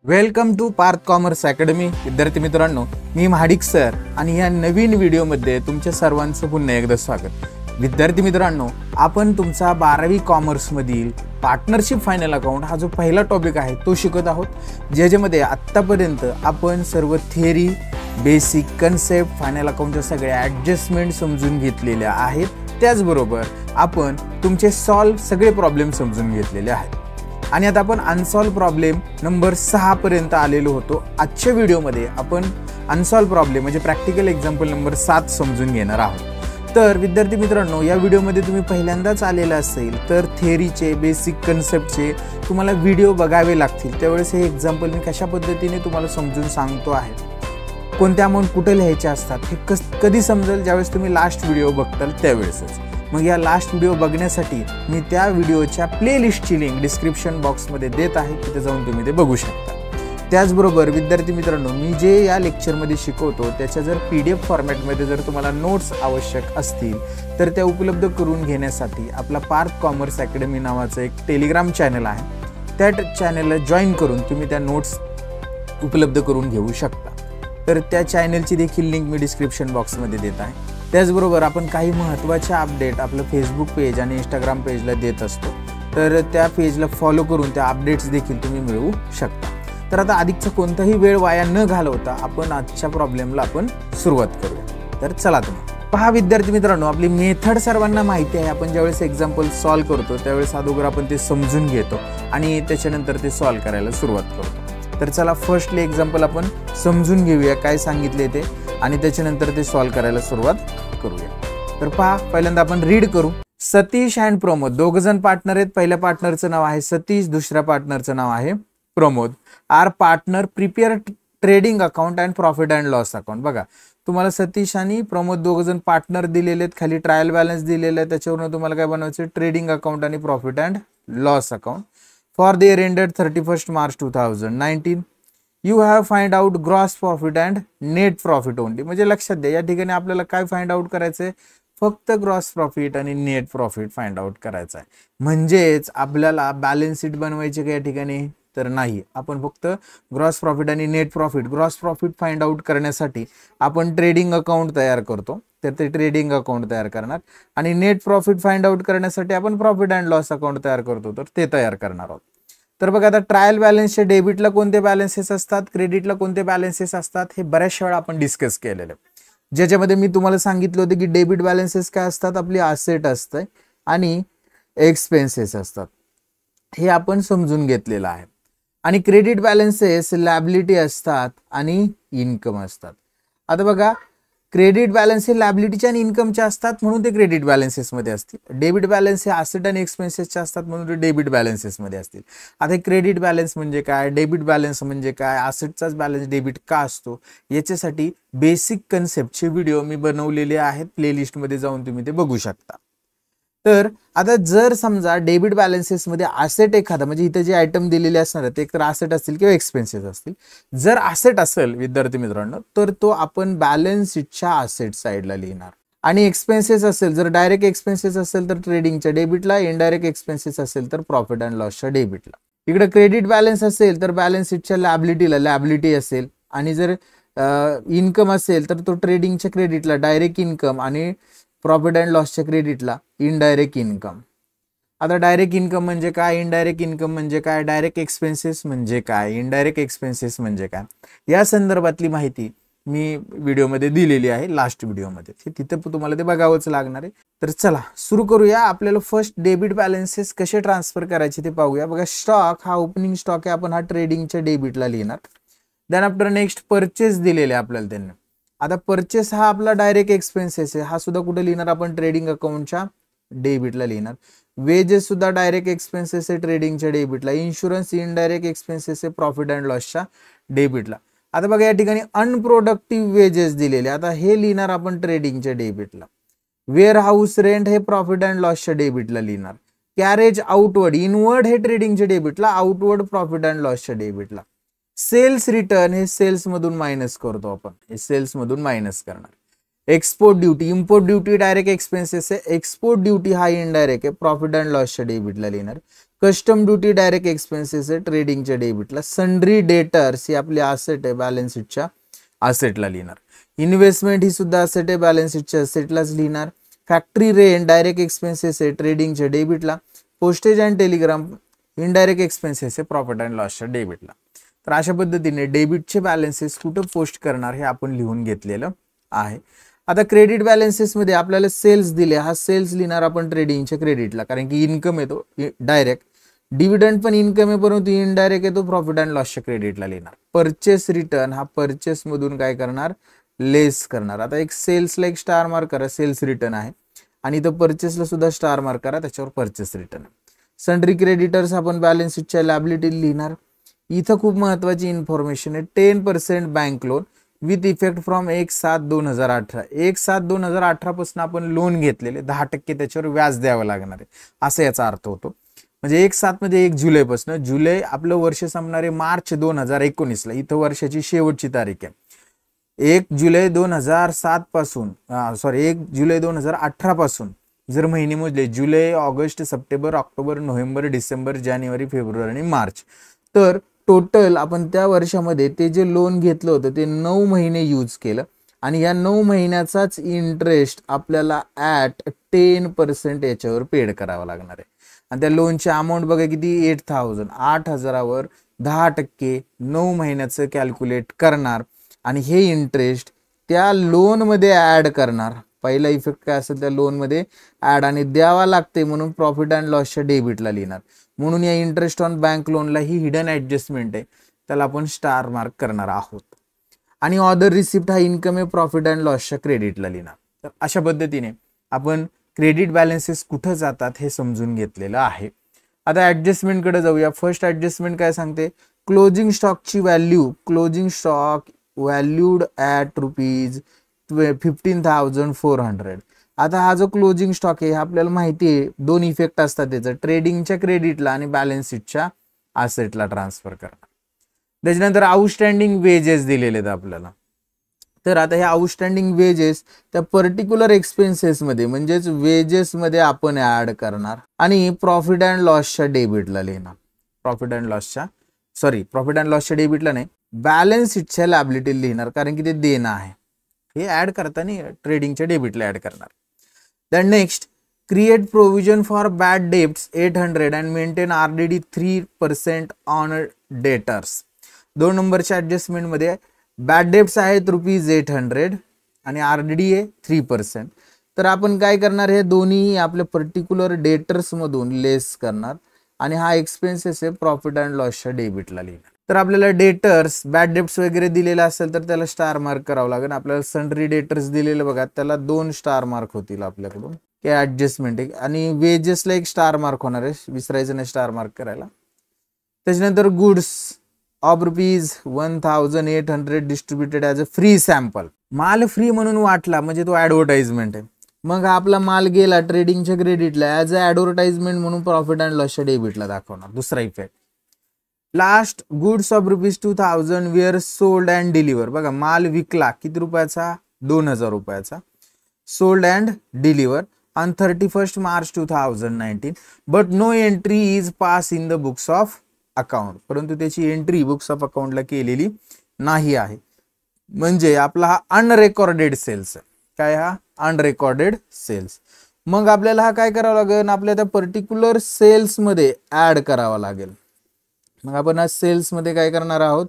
Welcome to Parth commerce academy. विद्यार्थी मित्रांनो, मी Mahadik sir आणि या नवीन व्हिडिओमध्ये तुमच्या सर्वांचं पुन्हा एकदा स्वागत. विद्यार्थी मित्रांनो, आपण तुमचा 12वी कॉमर्समधील पार्टनरशिप फायनल अकाउंट हा जो पहिला टॉपिक आहे तो शिकत आहोत, ज्याच्यामध्ये आत्तापर्यंत आपण सर्व थिअरी, बेसिक कन्सेप्ट, फायनल अकाउंटच्या सगळ्या ॲडजस्टमेंट समजून घेतलेल्या आहेत. त्याचबरोबर आपण तुमचे सगळे प्रॉब्लेम समजून घेतलेले आहेत आणि आता आपण अनसॉल्व प्रॉब्लेम नंबर 6 पर्यंत आलेलो होतो. आजच्या व्हिडिओमध्ये आपण अनसॉल्व प्रॉब्लेम म्हणजे प्रॅक्टिकल एक्झाम्पल नंबर 7 समजून घेणार आहोत. तर विद्यार्थी मित्रांनो, या व्हिडिओमध्ये तुम्ही पहिल्यांदाच आलेला असेल तर थिअरीचे, बेसिक कन्सेप्टचे तुम्हाला व्हिडिओ बघावे लागतील. त्यावेळेस हे एक्झाम्पल मी कशा पद्धतीने तुम्हाला समजून सांगतो आहे, कोणत्या अमाऊंट कुठे लिहायचे असतात हे कधी समजेल, ज्यावेळेस तुम्ही लास्ट व्हिडिओ बघताल त्यावेळेसच. मग या लास्ट व्हिडिओ बघण्यासाठी मी त्या व्हिडिओच्या प्लेलिस्टची लिंक डिस्क्रिप्शन बॉक्समध्ये देत आहे, तिथे जाऊन तुम्ही ते बघू शकता. त्याचबरोबर विद्यार्थी मित्रांनो, मी जे या लेक्चरमध्ये शिकवतो त्याच्या जर PDF फॉर्मॅटमध्ये जर तुम्हाला नोट्स आवश्यक असतील तर त्या उपलब्ध करून घेण्यासाठी आपला पार्थ कॉमर्स अकॅडमी नावाचं एक टेलिग्राम चॅनल आहे. त्या चॅनलला जॉईन करून तुम्ही त्या नोट्स उपलब्ध करून घेऊ शकता. तर त्या चॅनलची देखील लिंक मी डिस्क्रिप्शन बॉक्समध्ये देत आहे. त्याचबरोबर आपण काही महत्त्वाचे अपडेट आपलं फेसबुक पेज आणि इंस्टाग्राम पेजला देत असतो, तर त्या पेजला फॉलो करून त्या अपडेट्स देखील तुम्ही मिळवू शकता. तर आता अधिकचा कोणताही वेळ वाया न घालवता आपण आजच्या प्रॉब्लेमला आपण सुरुवात करूया. तर चला तुम्ही पहा. विद्यार्थी मित्रांनो, आपली मेथड सर्वांना माहिती आहे. आपण ज्यावेळेस एक्झाम्पल सॉल्व्ह करतो त्यावेळेस अगोदर आपण ते समजून घेतो आणि त्याच्यानंतर ते सॉल्व्ह करायला सुरुवात करतो. तर चला फर्स्टली एक्झाम्पल आपण समजून घेऊया काय सांगितले ते आणि त्याच्यानंतर ते सॉल्व्ह करायला सुरुवात करूया. तर पहा, पहिल्यांदा आपण रीड करू. सतीश अँड प्रमोद दोघ जण पार्टनर आहेत. पहिल्या पार्टनरचं नाव आहे सतीश, दुसऱ्या पार्टनरचं नाव आहे Pramod. Are partner prepare trading account and profit and loss account. बघा, तुम्हाला सतीश आणि प्रमोद दोघ जण पार्टनर दिलेले आहेत, खाली ट्रायल बॅलन्स दिलेला आहे, त्याच्यावरून तुम्हाला काय बनवायचं, ट्रेडिंग अकाउंट आणि profit and loss account for the year ended 31 March 2019. You have find out gross profit and net profit only. म्हणजे लक्षात द्या, या ठिकाणी आपल्याला काय फाइंड आउट करायचं आहे, फक्त ग्रॉस प्रॉफिट आणि नेट प्रॉफिट फाइंड आउट करायचं आहे. म्हणजेच आपल्याला बॅलन्स शीट बनवायचे का या ठिकाणी, तर नाही. आपण फक्त ग्रॉस प्रॉफिट आणि net profit, gross profit find out करण्यासाठी आपण ट्रेडिंग अकाउंट तयार करतो, तर ते ट्रेडिंग अकाउंट तयार करणार. आणि नेट प्रॉफिट फाइंड आउट करण्यासाठी आपण प्रॉफिट अँड लॉस अकाउंट तयार करतो, तर ते तयार करणार आहोत. तर बघा, आता ट्रायल बॅलन्सच्या डेबिटला कोणते बॅलन्सेस असतात, क्रेडिटला कोणते बॅलन्सेस असतात, हे बऱ्याचशा वेळा आपण डिस्कस केलेलं आहे. ज्याच्यामध्ये मी तुम्हाला सांगितलं होतं की डेबिट बॅलन्सेस काय असतात, आपली असेट असते आणि एक्सपेन्सेस असतात, हे आपण समजून घेतलेलं आहे. आणि क्रेडिट बॅलन्सेस लॅबिलिटी असतात आणि इन्कम असतात. आता बघा, क्रेडिट बॅलन्स हे लॅबिलिटीच्या आणि इन्कमच्या असतात म्हणून ते क्रेडिट बॅलन्सेसमध्ये असतील. डेबिट बॅलन्स हे असेट आणि एक्सपेन्सेसचे असतात म्हणून ते डेबिट बॅलन्सेसमध्ये असतील. आता क्रेडिट बॅलन्स म्हणजे काय, डेबिट बॅलन्स म्हणजे काय, असेटचाच बॅलन्स डेबिट का असतो, याच्यासाठी बेसिक कन्सेप्टचे व्हिडिओ मी बनवलेले आहेत. प्लेलिस्टमध्ये जाऊन तुम्ही ते बघू शकता. तर आता जर समजा डेबिट बॅलन्सेसमध्ये असेट एखादा, म्हणजे इथे जे आयटम दिलेले असणार ते एकतर असेट असतील किंवा एक्सपेन्सेस असतील. जर असेट असेल विद्यार्थी मित्रांनो, तर तो आपण बॅलन्स शीटच्या असेट साईडला लिहिणार. आणि एक्सपेन्सेस असेल, जर डायरेक्ट एक्सपेन्सेस असेल तर ट्रेडिंगच्या डेबिटला, इनडायरेक्ट एक्सपेन्सेस असेल तर प्रॉफिट अँड लॉसच्या डेबिटला. इकडे क्रेडिट बॅलन्स असेल तर बॅलन्स शीटच्या लॅबिलिटी असेल. आणि जर इन्कम असेल तर तो ट्रेडिंगच्या क्रेडिटला डायरेक्ट इन्कम आणि प्रॉफिट अँड लॉसच्या क्रेडिटला इनडायरेक्ट इन्कम. आता डायरेक्ट इन्कम म्हणजे काय, इनडायरेक्ट इन्कम म्हणजे काय, डायरेक्ट एक्सपेन्सेस म्हणजे काय, इनडायरेक्ट एक्सपेन्सेस म्हणजे काय, या संदर्भातली माहिती मी व्हिडिओमध्ये दिलेली आहे, लास्ट व्हिडिओमध्ये. तिथं तुम्हाला ते बघावंच लागणार आहे. तर चला सुरू करूया. आपल्याला फर्स्ट डेबिट बॅलन्सेस कसे ट्रान्सफर करायचे ते पाहूया. बघा, स्टॉक हा ओपनिंग स्टॉक आहे, आपण हा ट्रेडिंगच्या डेबिटला लिहिणार. देन आफ्टर नेक्स्ट परचेस दिलेले आपल्याला त्यांनी. आता परचेस हा आपला डायरेक्ट एक्सपेन्सेस आहे, हा सुद्धा कुठे लिहिणार आपण, ट्रेडिंग अकाउंटच्या डेबिटला लिहिणार. वेजेस सुद्धा डायरेक्ट एक्सपेन्सेस आहे, ट्रेडिंगच्या डेबिटला. इन्शुरन्स इनडायरेक्ट एक्सपेन्सेस आहे, प्रॉफिट अँड लॉसच्या डेबिटला. आता बघा, या ठिकाणी अनप्रोडक्टिव्ह वेजेस दिलेले, आता हे लिहिणार आपण ट्रेडिंगच्या डेबिटला. वेअर हाऊस रेंट हे प्रॉफिट अँड लॉसच्या डेबिटला लिहिणार. कॅरेज आउटवर्ड, इनवर्ड हे ट्रेडिंगच्या डेबिटला, आउटवर्ड प्रॉफिट अँड लॉसच्या डेबिटला. सेल्स रिटर्न हे सेल्स मधून मायनस करतो आपण, हे सेल्स मधून मायनस करणार. Export duty, import duty direct expenses आहे, एक्सपोर्ट ड्युटी हा इनडायरेक्ट आहे, प्रॉफिट अँड लॉसच्या डेबिटला लिहिणार. कस्टम ड्युटी डायरेक्ट एक्सपेन्सेस आहे ट्रेडिंगच्या डेबिटला. सन्ड्री डेटर्स ही आपली असेट आहे, बॅलन्स शीटच्या असेटला लिहिणार. इन्व्हेस्टमेंट ही सुद्धा असेट आहे, बॅलन्स शीटच्या असेटलाच लिहिणार. फॅक्टरी रेंट डायरेक्ट एक्सपेन्सेस आहे ट्रेडिंगच्या डेबिटला. Postage and Telegram indirect expenses आहे प्रॉफिट अँड लॉसच्या डेबिटला. तर अशा पद्धतीने डेबिटचे बॅलन्सेस कुठं पोस्ट करणार हे आपण लिहून घेतलेलं आहे. आता क्रेडिट बॅलन्सेस मध्ये आपल्याला सेल्स दिले, हा सेल्स लिहिणार आपण ट्रेडिंगच्या क्रेडिटला, कारण की इन्कम येतो डायरेक्ट. डिव्हिडंड पण इन्कम आहे परंतु इनडायरेक्ट येतो प्रॉफिट अँड लॉसच्या क्रेडिटला लिहिणार. परचेस रिटर्न हा परचेस मधून काय करणार, लेस करणार. आता एक सेल्सला एक स्टार मार्क करा, सेल्स रिटर्न आहे, आणि इथं परचेसला सुद्धा स्टार मार्क करा, त्याच्यावर परचेस रिटर्न आहे. सन्ड्री क्रेडिटर्स आपण बॅलन्स शीटच्या लायबिलिटी लिहिणार. इथं खूप महत्वाची इन्फॉर्मेशन आहे. 10% bank loan with effect from 1/7/2018. 1/7/2018 पासून आपण लोन घेतलेले, 10% त्याच्यावर व्याज द्यावं लागणार आहे, असं याचा अर्थ होतो. म्हणजे 1/7 मध्ये 1 जुलैपासून, जुलै आपलं वर्ष संपणारे मार्च 2019ला, इथं वर्षाची शेवटची तारीख आहे. 1 जुलै 2007 पासून 1 जुलै 2018 पासून जर महिने मोजले, जुलै, ऑगस्ट, सप्टेंबर, ऑक्टोबर, नोव्हेंबर, डिसेंबर, जानेवारी, फेब्रुवारी आणि मार्च, तर टोटल आपण त्या वर्षामध्ये ते जे लोन घेतलं होतं ते 9 महिने यूज केलं, आणि या 9 महिन्याचाच इंटरेस्ट आपल्याला ॲट 10% याच्यावर पेड करावा लागणार आहे. आणि त्या लोनची अमाऊंट बघा किती, 8,000. 8,000वर 10% 9 महिन्याचं कॅल्क्युलेट करणार, आणि हे इंटरेस्ट त्या लोनमध्ये ॲड करणार. पहिला इफेक्ट काय असेल त्या लोनमध्ये ॲड, आणि द्यावा लागते म्हणून प्रॉफिट अँड लॉसच्या डेबिटला लिहिणार. म्हणून या इंटरेस्ट ऑन बँक लोनला ही हिडन ॲडजस्टमेंट आहे, त्याला आपण स्टार मार्क करणार आहोत. आणि ऑर्डर रिसिप्ट हा इन्कम आहे, प्रॉफिट अँड लॉसच्या क्रेडिटला लिहिणार. तर अशा पद्धतीने आपण क्रेडिट बॅलन्सेस कुठं जातात हे समजून घेतलेलं आहे. आता ॲडजस्टमेंटकडे जाऊया. फर्स्ट ॲडजस्टमेंट काय सांगते, क्लोजिंग स्टॉकची value, closing stock valued at ₹15,400. आता हा जो क्लोजिंग स्टॉक आहे आपल्याला माहिती आहे, 2 इफेक्ट असतात त्याचं, ट्रेडिंगच्या क्रेडिटला आणि बॅलन्स शीटच्या असेटला ट्रान्सफर करणार. त्याच्यानंतर आउटस्टँडिंग वेजेस दिलेले आहेत आपल्याला. तर आता हे आउटस्टँडिंग वेजेस त्या पर्टिक्युलर एक्सपेन्सेस मध्ये म्हणजेच वेजेस मध्ये आपण ऍड करणार, आणि प्रॉफिट अँड लॉसच्या डेबिटला लिहिणार. प्रॉफिट अँड लॉसच्या डेबिटला नाही, बॅलन्स शीटच्या लायबिलिटी लिहिणार, कारण की ते देणं आहे. हे ऍड करताना ट्रेडिंगच्या डेबिटला ऍड करणार. Then next, create provision for bad debts 800 and maintain RDD 3% on debtors. 2 नंबरच्या ऍडजस्टमेंट मध्ये बॅड डेब्ट्स आहेत ₹800 आणि RDD आहे 3%. तर आपण काय करणार, हे दोन्ही आपल्या पर्टिक्युलर डेटर्स मधून लेस करणार, आणि हा एक्सपेन्सेस आहे प्रॉफिट अँड लॉसच्या डेबिटला लिहिणार. तर आपल्याला डेटर्स, बॅड डेब्ट्स वगैरे दिलेला असेल तर त्याला स्टार मार्क करावं लागेल. आपल्याला सन्ड्री डेटर्स दिलेलं बघा, त्याला 2 स्टार मार्क होतील आपल्याकडून, की ऍडजस्टमेंट आहे. आणि वेजेसला 1 स्टार मार्क होणार आहे, विसरायचं नाही स्टार मार्क करायला. त्याच्यानंतर goods of ₹1,800 distributed as a free sample. माल फ्री म्हणून वाटला म्हणजे तो ऍडव्हर्टाइजमेंट आहे. मग आपला माल गेला ट्रेडिंगच्या क्रेडिटला, ॲज अ ऍडव्हर्टाइजमेंट म्हणून प्रॉफिट अँड लॉसच्या डेबिटला दाखवणार. दुसरा effect, last goods of ₹2,000 were sold and deliver. बघा माल विकला किती रुपयाचा, 2,000 रुपयाचा, sold and deliver on 31 March 2019, but no entry is pass in the books of account. परंतु त्याची एंट्री बुक्स ऑफ अकाउंटला केलेली नाही आहे. म्हणजे आपला हा अनरेकॉर्डेड सेल्स आहे. काय हा, अनरेकॉर्डेड सेल्स. मग आपल्याला हा काय करावं लागेल, आपल्या त्या पर्टिक्युलर सेल्स मध्ये ऍड करावा लागेल. मग आपण आज सेल्स मध्ये काय करणार आहोत,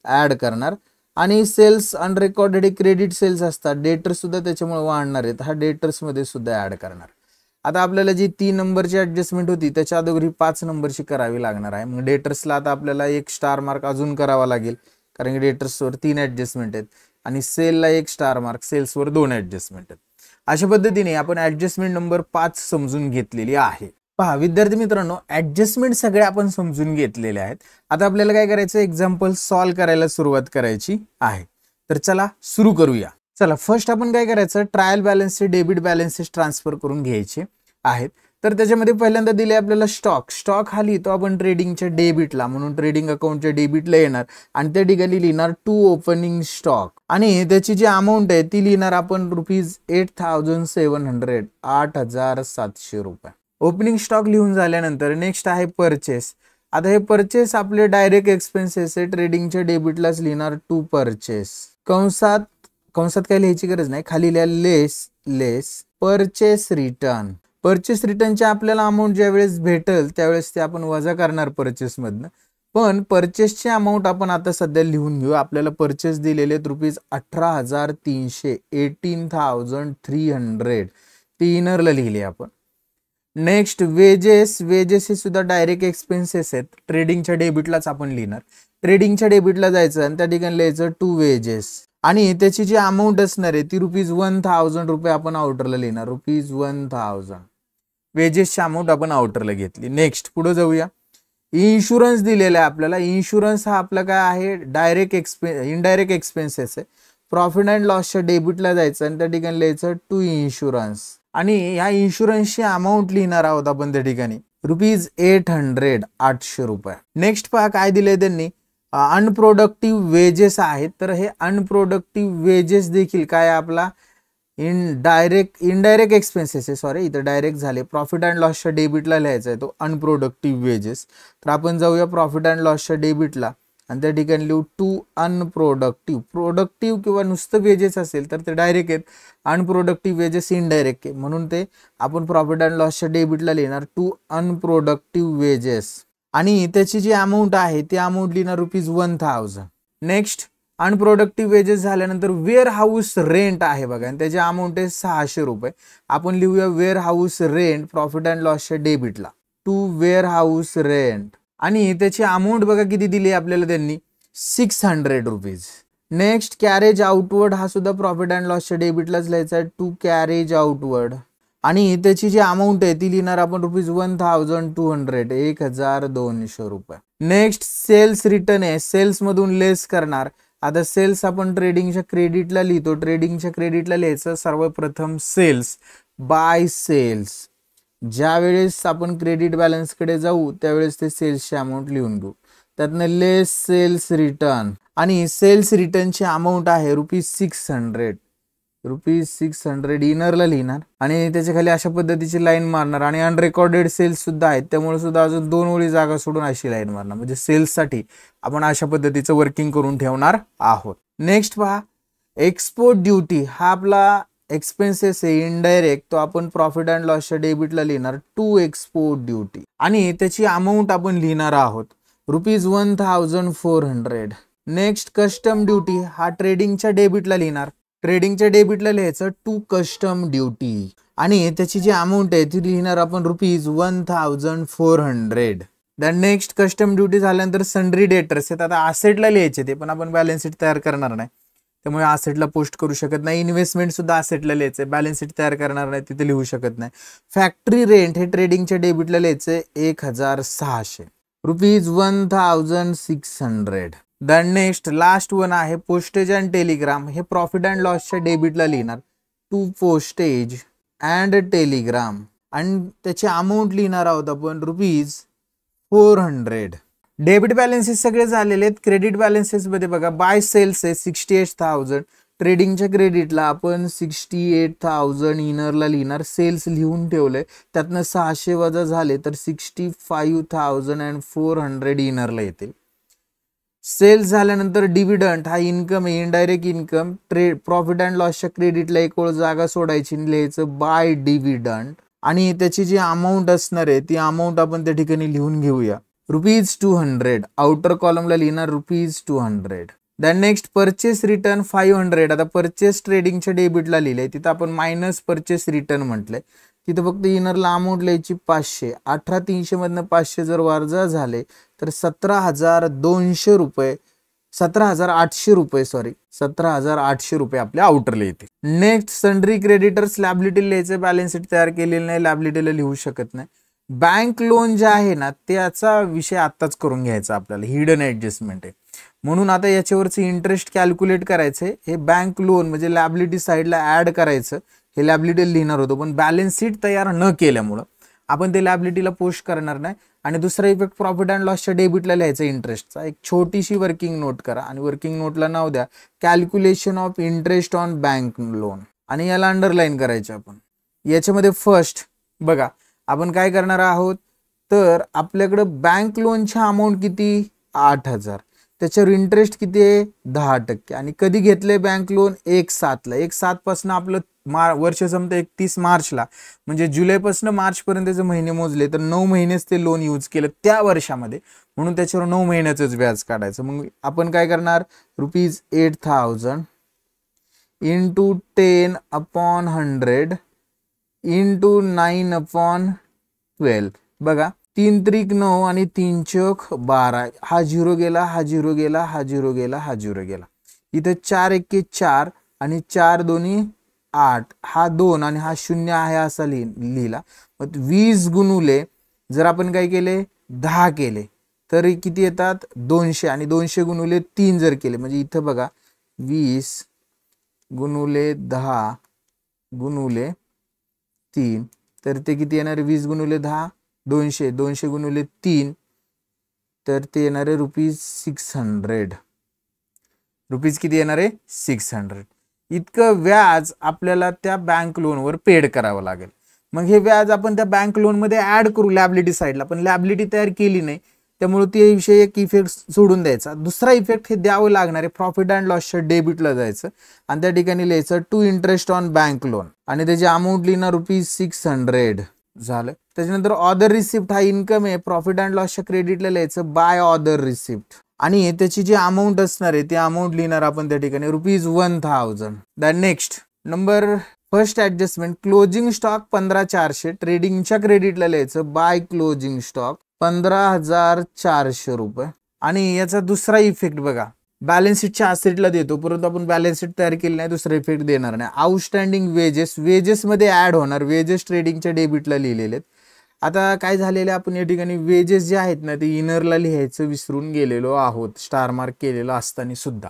ऍड करणार. आणि सेल्स अनरेकॉर्डेड क्रेडिट सेल्स असतात, डेटर्स सुद्धा त्याच्यामुळे वाढणार आहेत, हा डेटर्स मध्ये सुद्धा ऍड करणार. आता आपल्याला जी 3 नंबरची ऍडजस्टमेंट होती त्याच्या अगोदर ही 5 नंबरची करावी लागणार आहे. मग डेटर्सला आता आपल्याला 1 स्टार मार्क अजून करावा लागेल, कारण की डेटर्सवर 3 ऍडजस्टमेंट आहेत, आणि सेलला 1 स्टार मार्क, सेल्सवर 2 ऍडजस्टमेंट आहेत. अशा पद्धतीने आपण ऍडजस्टमेंट नंबर 5 समजून घेतलेली आहे. पहा विद्यार्थी मित्रांनो, ऍडजस्टमेंट सगळे आपण समजून घेतलेले आहेत. आता आपल्याला काय करायचं, एक्झाम्पल सॉल्व्ह करायला सुरुवात करायची आहे. तर चला सुरू करूया. चला फर्स्ट आपण काय करायचं, ट्रायल बॅलन्सचे डेबिट बॅलन्सेस ट्रान्सफर करून घ्यायचे आहेत. तर त्याच्यामध्ये पहिल्यांदा दिले आपल्याला स्टॉक. स्टॉक हा लिहितो आपण ट्रेडिंगच्या डेबिटला, म्हणून ट्रेडिंग अकाउंटच्या डेबिटला येणार, आणि त्या ठिकाणी लिहिणार टू ओपनिंग स्टॉक, आणि त्याची जी अमाऊंट आहे ती लिहिणार आपण ₹8,700 ₹8,700. ओपनिंग स्टॉक लिहून झाल्यानंतर नेक्स्ट आहे परचेस. आता हे परचेस आपले डायरेक्ट एक्सपेन्सेस आहे, ट्रेडिंगच्या डेबिटलाच लिहिणार टू परचेस. कंसात काय लिहायची गरज नाही, खाली लिहा लेस परचेस रिटर्न. परचेस रिटर्नचे आपल्याला अमाऊंट ज्या वेळेस भेटेल त्यावेळेस ते आपण वजा करणार परचेस मधनं. पण परचेसचे अमाऊंट आपण आता सध्या लिहून घेऊ. आपल्याला परचेस दिलेले ₹18,300 18,300 ती इनरला लिहिले आपण. नेक्स्ट वेजेस हे सुद्धा डायरेक्ट एक्सपेन्सेस आहेत, ट्रेडिंगच्या डेबिटलाच आपण लिहिणार. ट्रेडिंगच्या डेबिटला जायचं आणि त्या ठिकाणी लिहायचं टू वेजेस आणि त्याची जी अमाऊंट असणार आहे ती ₹1,000 आपण आउटरला लिहिणार. ₹1,000 वेजेसची अमाऊंट आपण आउटरला घेतली. नेक्स्ट पुढे जाऊया. इन्शुरन्स दिलेला आहे आपल्याला. इन्शुरन्स हा आपला काय आहे, इनडायरेक्ट एक्सपेन्सेस आहे. प्रॉफिट अँड लॉसच्या डेबिटला जायचं आणि त्या ठिकाणी लिहायचं टू इन्शुरन्स आणि ह्या इन्शुरन्सची अमाऊंट लिहिणार आहोत आपण त्या ठिकाणी ₹800 ₹800. नेक्स्ट पहा काय दिलंय त्यांनी, अनप्रोडक्टिव्ह वेजेस आहेत. तर हे अनप्रोडक्टिव्ह वेजेस देखील काय आपला इनडायरेक्ट एक्सपेन्सेस आहे. सॉरी, इथं डायरेक्ट झाले. प्रॉफिट अँड लॉसच्या डेबिटला लिहायचा आहे तो अनप्रोडक्टिव्ह वेजेस. तर आपण जाऊया प्रॉफिट अँड लॉसच्या डेबिटला आणि त्या ठिकाणी लिहू टू अनप्रोडक्टिव्ह. प्रोडक्टिव्ह किंवा नुसतं वेजेस असेल तर ते डायरेक्ट आहेत, अनप्रोडक्टिव्ह वेजेस इनडायरेक्ट आहे, म्हणून ते आपण प्रॉफिट अँड लॉसच्या डेबिटला लिहिणार टू अनप्रोडक्टिव्ह वेजेस आणि त्याची जी अमाऊंट आहे ती अमाऊंट लिहिणार ₹1,000. नेक्स्ट अनप्रोडक्टिव्ह वेजेस झाल्यानंतर वेअर हाऊस रेंट आहे बघा आणि त्याची अमाऊंट आहे ₹600. आपण लिहूया warehouse rent profit and लॉसच्या डेबिटला टू वेअर हाऊस रेंट आणि त्याची अमाऊंट बघा किती दिली आपल्याला त्यांनी, ₹600. नेक्स्ट कॅरेज आउटवर्ड हा सुद्धा प्रॉफिट अँड लॉसच्या डेबिटलाच लिहायचा आहे टू कॅरेज आउटवर्ड आणि त्याची जी अमाऊंट आहे ती लिहिणार आपण ₹1,200 ₹1,200. नेक्स्ट सेल्स रिटर्न आहे, सेल्स मधून लेस करणार. आता सेल्स आपण ट्रेडिंगच्या क्रेडिटला लिहितो, ट्रेडिंगच्या क्रेडिटला लिहायचं सर्वप्रथम सेल्स बाय सेल्स. ज्या वेळेस आपण क्रेडिट बॅलन्स कडे जाऊ त्यावेळेस ते सेल्सची अमाऊंट लिहून घेऊ. त्यातनं लेस सेल्स रिटर्न आणि सेल्स रिटर्नची अमाऊंट आहे ₹600 इनरला लिहिणार आणि त्याच्या खाली अशा पद्धतीची लाईन मारणार आणि अनरेकॉर्डेड सेल्स सुद्धा आहेत त्यामुळे सुद्धा अजून 2 ओळी जागा सोडून अशी लाईन मारणार. म्हणजे सेल्ससाठी आपण अशा पद्धतीचं वर्किंग करून ठेवणार आहोत. नेक्स्ट पहा, एक्सपोर्ट ड्युटी हा आपला एक्सपेन्सेस आहे इनडायरेक्ट, तो आपण प्रॉफिट अँड लॉसच्या डेबिटला लिहिणार टू एक्सपोर्ट ड्युटी आणि त्याची अमाऊंट आपण लिहिणार आहोत ₹1,400. नेक्स्ट कस्टम ड्युटी हा ट्रेडिंगच्या डेबिटला लिहिणार, ट्रेडिंगच्या डेबिटला लिहायचं टू कस्टम ड्युटी आणि त्याची जी अमाऊंट आहे ती लिहिणार आपण ₹1,400. दॅन नेक्स्ट कस्टम ड्युटी झाल्यानंतर सन्ड्री डेटर्स आहेत. आता असेटला लिहायचे ते पण आपण बॅलन्स शीट तयार करणार नाही त्यामुळे असेटला पोस्ट करू शकत नाही. इन्व्हेस्टमेंट सुद्धा असेटला लिहायचे, बॅलन्स शीट तयार करणार नाही तिथे लिहू शकत नाही. फॅक्टरी रेंट हे ट्रेडिंगच्या डेबिटला लिहायचे 1,600 ₹1,600. दॅन नेक्स्ट लास्ट वन आहे पोस्टेज अँड टेलिग्राम, हे प्रॉफिट अँड लॉसच्या डेबिटला लिहिणार टू पोस्टेज अँड टेलिग्राम आणि त्याची अमाऊंट लिहिणार आहोत आपण ₹400. डेबिट बॅलन्सेस सगळे झालेले आहेत. क्रेडिट बॅलन्सेस मध्ये बघा बाय सेल्स आहे 68,000, ट्रेडिंगच्या क्रेडिटला आपण 68,000 इनरला लिहिणार, सेल्स लिहून ठेवलंय त्यातनं 600 वजा झाले तर 65,400 इनरला येतील. सेल्स झाल्यानंतर डिव्हिडंड हा इन्कम आहे, इनडायरेक्ट इन्कम. प्रॉफिट अँड लॉसच्या क्रेडिटला एक ओळ जागा सोडायची, लिहायचं बाय डिव्हिडंड आणि त्याची जी अमाऊंट असणार आहे ती अमाऊंट आपण त्या ठिकाणी लिहून घेऊया ₹200. आउटर कॉलमला लिहिणार ₹200. Than next purchase return 500. आता परचेस ट्रेडिंगच्या डेबिटला लिहिलंय तिथं आपण मायनस परचेस रिटर्न म्हटलंय, तिथं फक्त इनरला अमाऊंट लिहायची 500. 18,300 मधनं 500 जर वारजा झाले तर ₹17,800 ₹17,800 आपल्या आउटरला येते. नेक्स्ट सन्ड्री क्रेडिटर्स लॅबिलिटी लिहायचे, बॅलन्स शीट तयार केलेली नाही, लॅबिलिटीला लिहू शकत नाही. बँक लोन जे आहे ना त्याचा विषय आत्ताच करून घ्यायचा आपल्याला, हिडन ऍडजस्टमेंट आहे म्हणून आता याच्यावरचं इंटरेस्ट कॅल्क्युलेट करायचंय. हे बँक लोन म्हणजे लॅबिलिटी साईडला ऍड करायचं, हे लॅबिलिटी लिहिणार होतो पण बॅलन्स शीट तयार न केल्यामुळं आपण ते लॅबिलिटीला पोस्ट करणार नाही. आणि दुसरा इफेक्ट प्रॉफिट अँड लॉसच्या डेबिटला लिहायचा इंटरेस्टचा. एक छोटीशी वर्किंग नोट करा आणि वर्किंग नोटला नाव द्या calculation of interest on bank loan आणि याला अंडरलाईन करायचे आपण. याच्यामध्ये फर्स्ट बघा आपण काय करणार आहोत, तर आपल्याकडे बँक लोनची अमाऊंट किती 8,000, त्याच्यावर इंटरेस्ट किती आहे 10%, आणि कधी घेतले बँक लोन 1/7 ला. 1/7 पासून आपलं वर्ष संपतं 31 मार्चला, म्हणजे जुलैपासून मार्च पर्यंतचे महिने मोजले तर 9 महिनेच ते लोन यूज केलं त्या वर्षामध्ये, म्हणून त्याच्यावर 9 महिन्याचंच व्याज काढायचं. मग आपण काय करणार, ₹8,000 इंटू 10/100 इंटू 9/12. बघा 3 त्रिक 9 आणि 3 चौक 12. हा 0 गेला, हा 0 गेला, हा 0 गेला, हा 0 गेला. इथं 4 एके 4 आणि 4 दोन्ही 8. हा 2 आणि हा 0 आहे असा लिहिला. मग 20 गुणुले जर आपण काय केले 10 केले तर किती येतात 200, आणि 200 गुणुले 3 जर केले, म्हणजे इथं बघा 20 गुणुले 10 गुणुले 3, तर ते किती येणार 20 गुणुले 10 200, 200 गुणुले 3, तर ते येणार आहे ₹600. रुपीज किती येणार आहे 600. इतकं व्याज आपल्याला त्या बँक लोनवर पेड करावं लागेल. मग हे व्याज आपण त्या बँक लोन मध्ये ऍड करू लॅबिलिटी साईडला, पण लॅबिलिटी तयार केली नाही त्यामुळे ते विषय एक इफेक्ट सोडून द्यायचा. दुसरा इफेक्ट हे द्यावं लागणार आहे, प्रॉफिट अँड लॉसच्या डेबिटला जायचं आणि त्या ठिकाणी लिहायचं to interest on bank loan आणि त्याची अमाऊंट लिहिणार ₹600 झालं. त्याच्यानंतर ऑदर रिसिप्ट हा इन्कम आहे, प्रॉफिट अँड लॉसच्या क्रेडिटला लिहायचं बाय ऑदर रिसिप्ट, आणि त्याची जी अमाऊंट असणार आहे ती अमाऊंट लिहिणार आपण त्या ठिकाणी ₹1,000. Than next number first adjustment, closing stock 15,400, ट्रेडिंगच्या क्रेडिटला लिहायचं बाय क्लोजिंग स्टॉक ₹15,400. आणि याचा दुसरा इफेक्ट बघा, बॅलन्स शीटच्या असेटला देतो, परंतु आपण बॅलन्स शीट तयार केली नाही, दुसरा इफेक्ट देणार नाही. आउटस्टँडिंग वेजेस, वेजेस मध्ये ऍड होणार, वेजेस ट्रेडिंगच्या डेबिटला लिहिलेले आहेत. आता काय झालेलं आपण या ठिकाणी वेजेस जे आहेत ना ते इनरला लिहायचं विसरून गेलेलो आहोत, स्टार मार्क केलेलं असताना सुद्धा.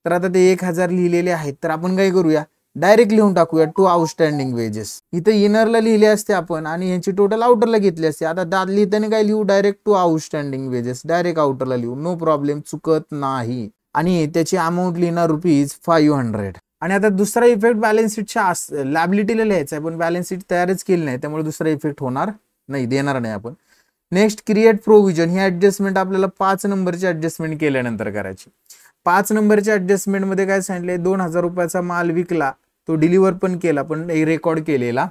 तर आता ते 1,000 लिहिलेले आहेत, तर आपण काय करूया डायरेक्ट लिहून टाकूया टू आउटस्टँडिंग वेजेस. इथं इनरला लिहिले असते आपण आणि यांची टोटल आउटरला घेतली असते. आता दाद लिहिताना काय लिहू, direct to outstanding wages, direct आउटरला लिहू, नो प्रॉब्लेम, चुकत नाही. आणि त्याची अमाऊंट लिहिणार ₹500. आणि आता दुसरा इफेक्ट बॅलन्स शीटच्या लॅबिलिटीला लिहायचा आहे, पण बॅलन्स शीट तयारच केली नाही त्यामुळे दुसरा इफेक्ट होणार नाही, देणार नाही आपण. नेक्स्ट क्रिएट प्रोव्हिजन, ही ऍडजस्टमेंट आपल्याला 5 नंबरची ऍडजस्टमेंट केल्यानंतर करायची. 5 नंबरच्या ऍडजस्टमेंट मध्ये काय सांगितले, ₹2,000 माल विकला, तो डिलिव्हर पण केला पण रेकॉर्ड केलेला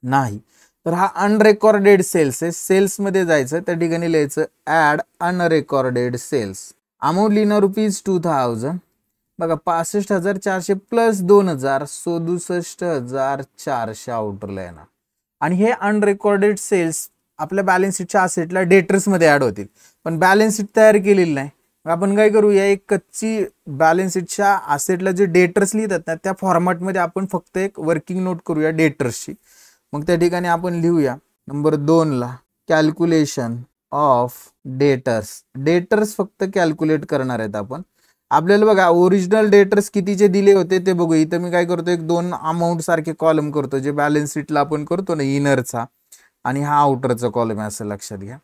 नाही, तर हा अनरेकॉर्डेड सेल्स आहे. सेल्स मध्ये जायचं, त्या ठिकाणी लिहायचं ऍड अनरेकॉर्डेड सेल्स. अमाऊंट लिहिणार ₹2,000. बघा 65,400 प्लस 2,000 67,400 आउटरला येणार. आणि हे अनरेकॉर्डेड सेल्स आपल्या बॅलन्स शीटच्या असेटला डेटर्स मध्ये ऍड होतील, पण बॅलन्स शीट तयार केलेली नाही. आपण काय करूया, एक कच्ची बॅलन्स शीटच्या असेटला जे डेटर्स लिहितात ना त्या फॉर्मॅटमध्ये आपण फक्त एक वर्किंग नोट करूया डेटर्सची. मग त्या ठिकाणी आपण लिहूया नंबर 2 ला कॅल्क्युलेशन ऑफ डेटर्स. डेटर्स फक्त कॅल्क्युलेट करणार आहेत आपण. आपल्याला बघा ओरिजिनल डेटर्स कितीचे दिले होते ते बघू. इथं मी काय करतो, एक 2 अमाऊंट सारखे कॉलम करतो, जे बॅलन्स शीटला आपण करतो ना इनरचा, आणि हा आउटरचा कॉलम आहे असं लक्षात घ्या.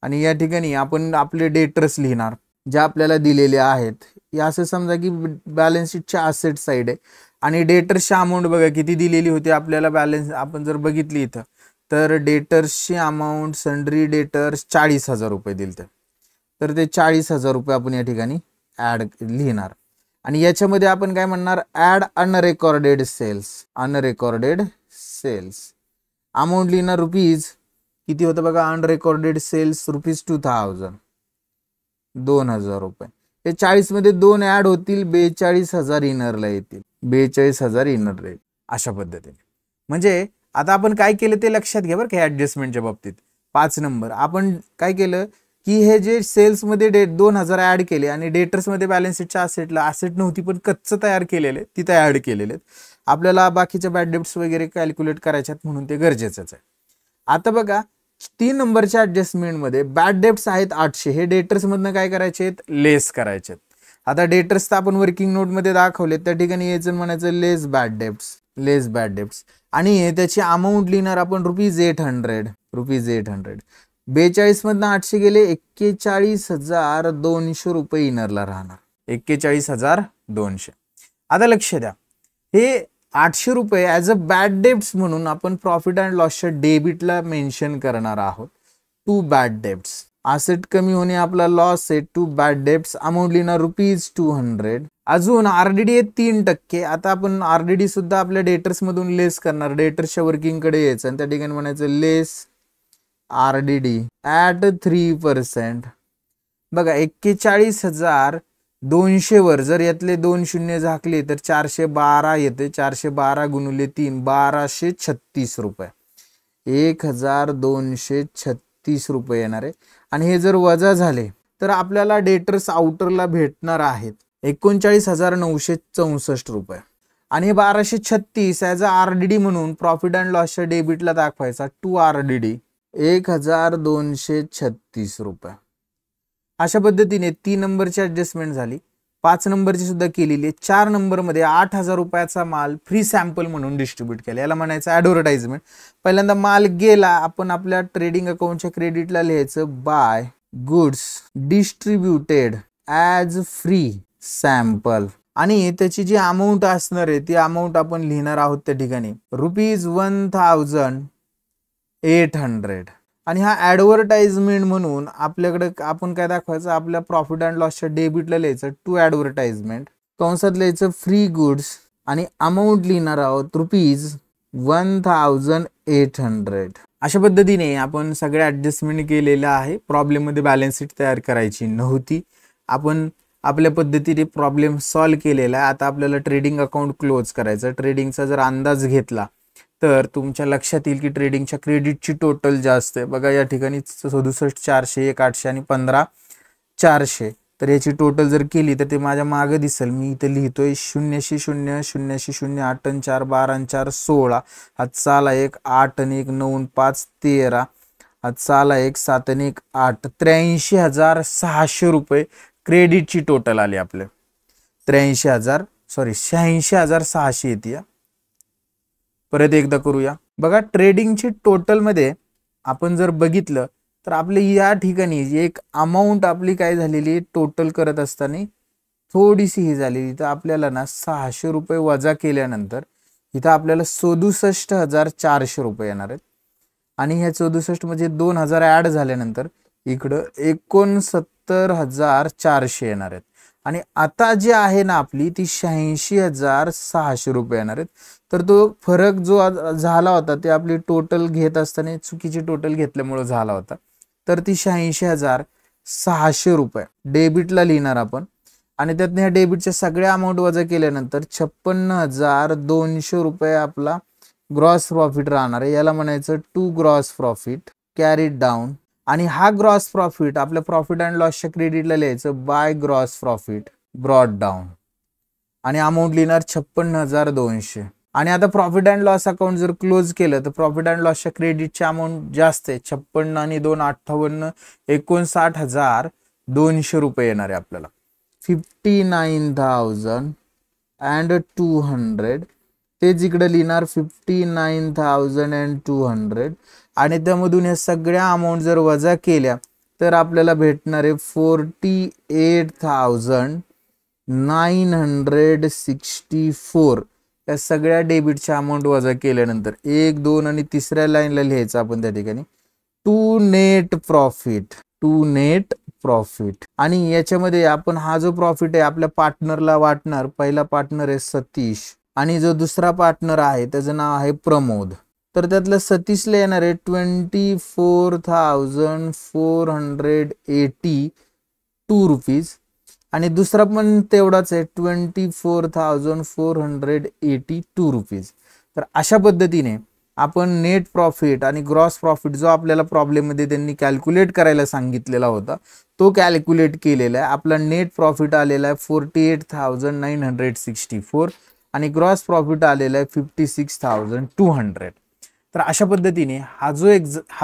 आणि या ठिकाणी आपण आपले डेटर्स लिहिणार जे आपल्याला दिलेले आहेत. या असं समजा की बॅलन्स शीटच्या असेट साइड आहे आणि डेटर्सची अमाऊंट बघा किती दिलेली होती आपल्याला. बॅलन्स आपण जर बघितली इथं तर डेटर्सची अमाऊंट सन्ड्री डेटर्स ₹40,000 दिलते, तर ते ₹40,000 आपण या ठिकाणी ऍड लिहिणार. आणि याच्यामध्ये आपण काय म्हणणार, ऍड अनरेकॉर्डेड सेल्स. अनरेकॉर्डेड सेल्स अमाऊंट लिहिणार रुपीज किती होतं बघा, अनरेकॉर्डेड सेल्स ₹2,000. ₹2,000. हे 40 मध्ये 2 ऍड होतील, 42,000 इनरला येतील. 42,000 इनरला येतील अशा पद्धतीने. म्हणजे आता आपण काय केलं ते लक्षात घ्या बरं का. ऍडजस्टमेंटच्या बाबतीत 5 नंबर आपण काय केलं की हे जे सेल्स मध्ये 2,000 ऍड केले आणि डेटर्स मध्ये बॅलन्स शीटच्या असेटला असेट नव्हती पण कच्च तयार केलेले तिथे ऍड केलेले. आपल्याला बाकीच्या बॅड डेब्ट्स वगैरे कॅल्क्युलेट करायच्यात म्हणून ते गरजेचंच आहे. आता बघा 3 नंबरच्या ऍडजस्टमेंट मध्ये बॅड डेब्ट्स आहेत 800, हे डेटर्स मधनं काय करायचे आहेत, लेस करायचे. आता डेटर्स तर आपण वर्किंग नोट मध्ये दाखवले, त्या ठिकाणी यायचं म्हणायचं लेस बॅड डेब्ट्स. लेस बॅड डेब्ट्स आणि त्याची अमाऊंट लिहिणार आपण ₹800. ₹800. 42 मधनं 800 गेले, 41,200 इनरला राहणार. 41,200. आता लक्ष द्या, हे 800 रुपये ॲज अ बॅड डेब्ट्स म्हणून आपण प्रॉफिट अँड लॉसच्या डेबिटला मेन्शन करणार आहोत. To bad debts. असेट कमी होणे आपला लॉस आहे. टू बॅड डेब्ट्स अमाऊंट लिहिणार ₹200. अजून आरडीडी आहे 3%. आता आपण आरडीडी सुद्धा आपल्या डेटर्स मधून लेस करणार. डेटर्सच्या वर्किंग कडे यायचं आणि त्या ठिकाणी म्हणायचं लेस आरडीडी ॲट 3%. बघा 41,200 वर जर यातले 2 शून्य झाकले तर 412 येते. 412 गुणिले 3 1236 रुपये. 1236 रुपये येणार आहे. आणि हे जर वजा झाले तर आपल्याला डेटर्स आउटरला भेटणार आहेत 39,964 रुपये. आणि हे 1236 ॲज अ आरडीडी म्हणून प्रॉफिट अँड लॉसच्या डेबिटला दाखवायचा. टू आरडीडी 1236 रुपये. अशा पद्धतीने 3 नंबरची ऍडजस्टमेंट झाली. 5 नंबरची सुद्धा केलेली आहे. 4 नंबरमध्ये 8,000 रुपयाचा माल फ्री सॅम्पल म्हणून डिस्ट्रीब्यूट केला. याला म्हणायचं ॲडव्हर्टाइजमेंट. पहिल्यांदा माल गेला, आपण आपल्या ट्रेडिंग अकाउंटच्या क्रेडिटला लिहायचं by goods distributed as free sample. आणि त्याची जी अमाऊंट असणार आहे ती अमाऊंट आपण लिहिणार आहोत त्या ठिकाणी ₹1,800. आणि हा ॲडव्हर्टाइजमेंट म्हणून आपल्याकडे आपण काय दाखवायचं, आपल्या प्रॉफिट अँड लॉसच्या डेबिटला लिहायचं टू ॲडव्हर्टाइजमेंट, कंसात लिहायचं फ्री गुड्स आणि अमाऊंट लिहिणार आहोत ₹1,800. अशा पद्धतीने आपण सगळ्या ॲडजस्टमेंट केलेल्या आहे. प्रॉब्लेममध्ये बॅलन्स शीट तयार करायची नव्हती. आपण आपल्या पद्धतीने प्रॉब्लेम सॉल्व केलेला आहे. आता आपल्याला ट्रेडिंग अकाउंट क्लोज करायचं. ट्रेडिंगचा जर अंदाज घेतला तर तुमच्या लक्षात येईल की ट्रेडिंगच्या क्रेडिटची टोटल जास्त आहे. बघा या ठिकाणी 67,400, 1,800 आणि 15,400. तर याची टोटल जर केली तर ते माझ्या मागे दिसेल. मी इथे लिहितोय 000 000 8 आणि 4 12 आणि 4 16. हा चाला 1 8 आणि 1 9 आणि 5 13. हा चाला 1 7 आणि 1 8. 83,600 रुपये क्रेडिटची टोटल आली आपले. 86,600 येते. परत एकदा करूया. बघा ट्रेडिंगची टोटल मध्ये आपण जर बघितलं तर आपले या ठिकाणी एक अमाऊंट आपली काय झालेली टोटल करत असताना थोडीशी ही झालेली. तर आपल्याला ना 600 रुपये वजा केल्यानंतर इथं आपल्याला 67,400 रुपये येणार आहेत. आणि ह्या 67 म्हणजे 2,000 ॲड झाल्यानंतर इकडं 69,400 येणार आहेत. आणि आता जी आहे ना आपली ती 86,600 रुपये येणार आहेत. तर तो फरक जो झाला होता ते आपली टोटल घेत असताना चुकीची टोटल घेतल्यामुळे झाला होता. तर ती 86,600 रुपये डेबिटला लिहिणार आपण. आणि त्यातून ह्या डेबिटच्या सगळ्या अमाऊंट वजा केल्यानंतर 56,200 रुपये आपला ग्रॉस प्रॉफिट राहणार आहे. याला म्हणायचं to gross profit carried down. आणि हा ग्रॉस प्रॉफिट आपल्या प्रॉफिट अँड लॉसच्या क्रेडिटला लिहायचं by gross profit brought down. आणि अमाऊंट लिहिणार 56,200. आणि आता प्रॉफिट अँड लॉस अकाउंट जर क्लोज केलं तर प्रॉफिट अँड लॉसच्या क्रेडिटची अमाऊंट जास्त आहे. 56 आणि 2 58 59,200 रुपये येणार आहे आपल्याला. 59,200 तेच इकडे लिहिणार 59,200. आणि त्यामधून या सगळ्या अमाऊंट जर वजा केल्या तर आपल्याला भेटणार आहे 48,964. या सगळ्या डेबिटच्या अमाऊंट वजा केल्यानंतर 1 2 आणि तिसऱ्या लाईनला लिहायचं आपण त्या ठिकाणी to net profit. To net profit. आणि याच्यामध्ये आपण हा जो प्रॉफिट आहे आपल्या पार्टनरला वाटणार. पहिला पार्टनर आहे सतीश आणि जो दुसरा पार्टनर आहे त्याचं नाव आहे प्रमोद. तर त्यातलं सतीशला येणार आहे 24,482 रुपीज. आणि दुसरा पण तेवढाच आहे 24,482 रुपीज. तर अशा पद्धतीने आपण नेट प्रॉफिट आणि ग्रॉस प्रॉफिट जो आपल्याला प्रॉब्लेममध्ये त्यांनी कॅल्क्युलेट करायला सांगितलेला होता तो कॅल्क्युलेट केलेला आहे. आपला नेट प्रॉफिट आलेला आहे 48,964 आणि ग्रॉस प्रॉफिट आलेला आहे 56,200. तर अशा पद्धतीने हा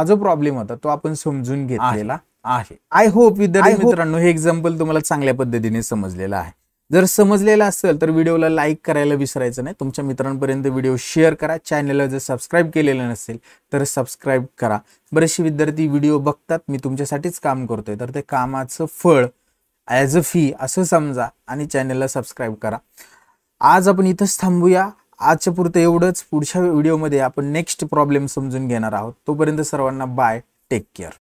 जो प्रॉब्लेम होता तो आपण समजून घेतलेला आहे. आय होप विद्यार्थी मित्रांनो हे एक्झाम्पल तुम्हाला चांगल्या पद्धतीने समजलेलं आहे. जर समजलेलं असेल तर व्हिडिओला लाईक करायला विसरायचं नाही. तुमच्या मित्रांपर्यंत व्हिडिओ शेअर करा. चॅनलला जर सबस्क्राईब केलेलं नसेल तर सबस्क्राईब करा. बरेचसे विद्यार्थी व्हिडिओ बघतात, मी तुमच्यासाठीच काम करतोय, तर ते कामाचं फळ ॲज अ फी असं समजा आणि चॅनलला सबस्क्राईब करा. आज आपण इथंच थांबूया. आजच्या पुरतं एवढंच. पुढच्या व्हिडिओमध्ये आपण नेक्स्ट प्रॉब्लेम समजून घेणार आहोत. तोपर्यंत सर्वांना बाय, टेक केअर.